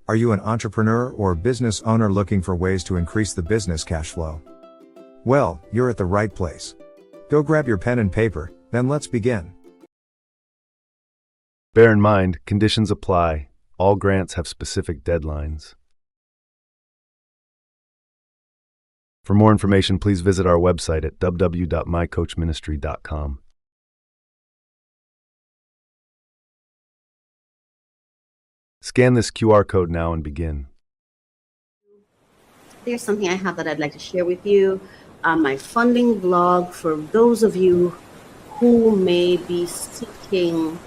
Are you an entrepreneur or business owner looking for ways to increase the business cash flow? Well, you're at the right place. Go grab your pen and paper, then let's begin. Bear in mind, conditions apply. All grants have specific deadlines. For more information, please visit our website at www.mycoachministry.com. Scan this QR code now and begin. There's something I have that I'd like to share with you. My funding blog for those of you who may be seeking,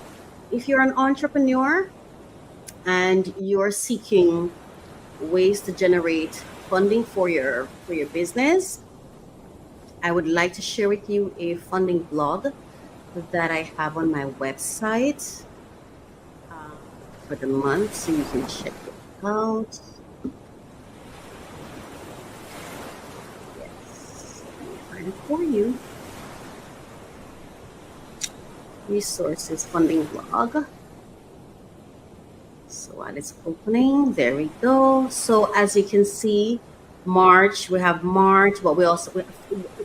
if you're an entrepreneur and you're seeking ways to generate funding for your business, I would like to share with you a funding blog that I have on my website for the month, so you can check it out. Yes, let me find it for you. Resources funding blog. So while it's opening, there we go. So as you can see, March, we have March, but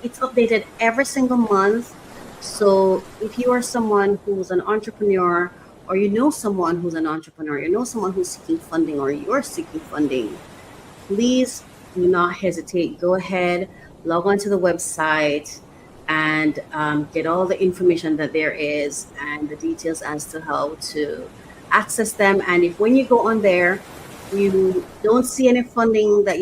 it's updated every single month. So if you are someone who's an entrepreneur, or you know someone who's an entrepreneur, you know someone who's seeking funding, or you're seeking funding, please do not hesitate. Go ahead, log on to the website, and get all the information that there is and the details as to how to access them. And if when you go on there, you don't see any funding that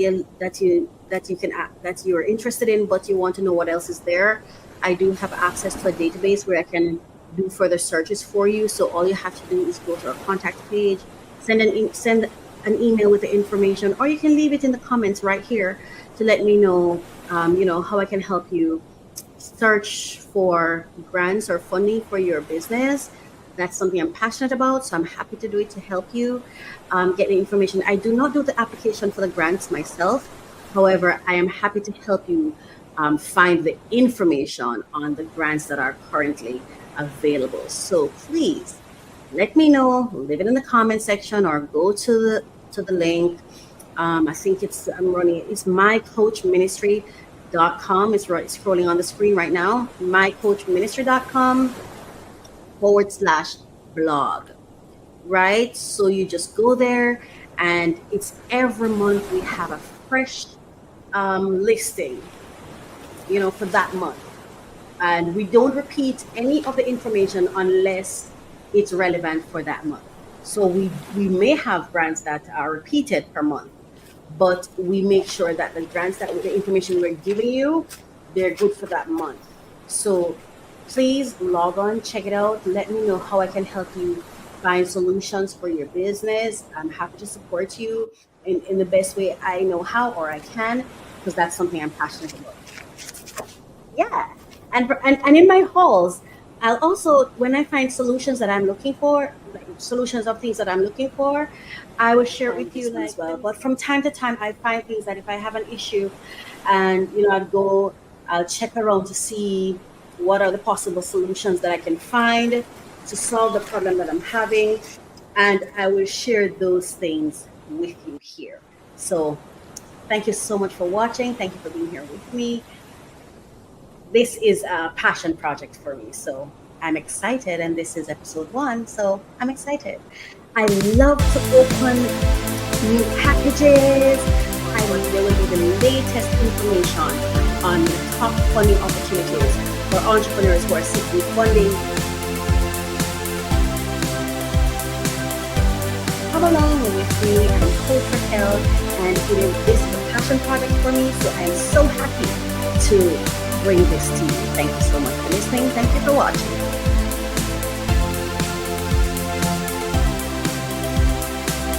you're interested in, but you want to know what else is there, I do have access to a database where I can do further searches for you. So all you have to do is go to our contact page, send an email with the information, or you can leave it in the comments right here to let me know, how I can help you search for grants or funding for your business. That's something I'm passionate about, so I'm happy to do it to help you get the information. I do not do the application for the grants myself. However, I am happy to help you find the information on the grants that are currently available. So please let me know, leave it in the comment section, or go to the link. I think it's mycoachministry.com. It's right scrolling on the screen right now. mycoachministry.com/blog. Right? So you just go there, and it's every month we have a fresh listing, for that month. And we don't repeat any of the information unless it's relevant for that month. So we may have grants that are repeated per month, but we make sure that the grants the information we're giving you, they're good for that month. So please log on, check it out. Let me know how I can help you find solutions for your business. I'm happy to support you in the best way I know how, or I can, because that's something I'm passionate about. Yeah. And in my hauls, I'll also, when I find solutions that I'm looking for, like solutions of things that I'm looking for, I will share it with you as well. But from time to time, I find things that if I have an issue, and I'll check around to see what are the possible solutions that I can find to solve the problem that I'm having, and I will share those things with you here. So thank you so much for watching. Thank you for being here with me. This is a passion project for me, so I'm excited, and this is episode 1, so I'm excited. I love to open new packages. There will be the latest information on the top funding opportunities for entrepreneurs who are seeking funding. Come along with me. I'm Coach Raquel, and this is a passion project for me, so I'm so happy to bring this to you. Thank you so much for listening. Thank you for watching.